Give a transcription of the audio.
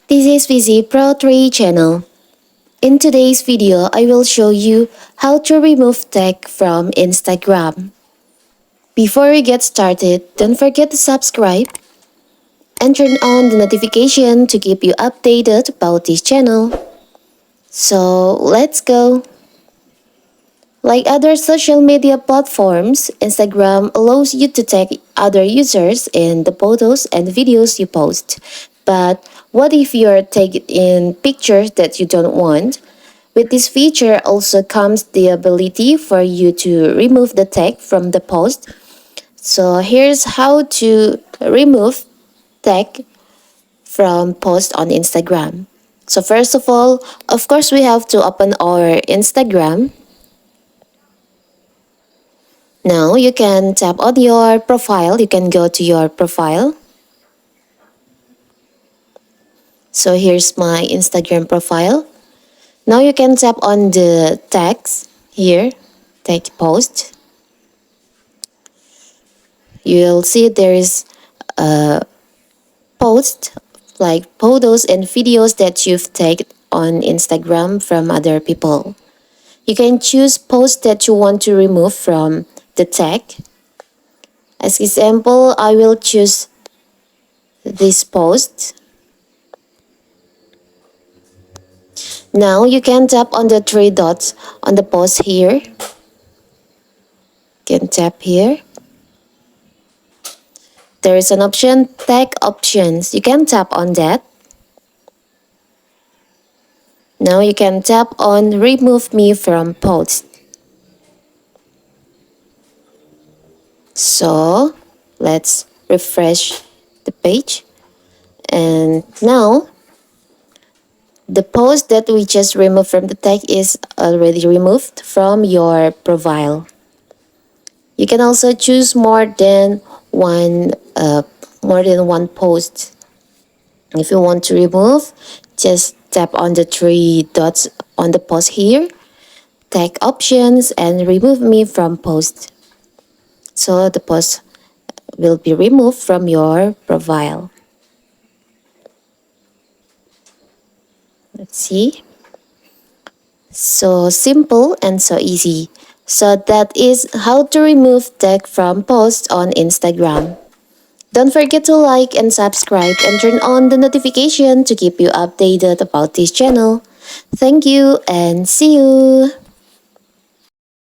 This is Vizi Pro 3 channel. In today's video, I will show you how to remove tag from Instagram. Before we get started, don't forget to subscribe and turn on the notification to keep you updated about this channel. So let's go! Like other social media platforms, Instagram allows you to tag other users in the photos and videos you post. But what if you're tagged in pictures that you don't want? With this feature also comes the ability for you to remove the tag from the post. So here's how to remove tag from post on Instagram. So first of all, of course, we have to open our Instagram. Now you can tap on your profile. You can go to your profile. So here's my Instagram profile. Now you can tap on the tags here, tag post. You'll see there is a post like photos and videos that you've tagged on Instagram from other people. You can choose posts that you want to remove from the tag. As example, I will choose this post. Now you can tap on the three dots on the post here. You can tap here. There is an option, tag options. You can tap on that. Now you can tap on remove me from post. So let's refresh the page. And now the post that we just removed from the tag is already removed from your profile. You can also choose more than one post. If you want to remove, just tap on the three dots on the post here, tag options, and remove me from post. So the post will be removed from your profile. Let's see. So simple and so easy. So that is how to remove tag from posts on Instagram. Don't forget to like and subscribe and turn on the notification to keep you updated about this channel. Thank you and see you!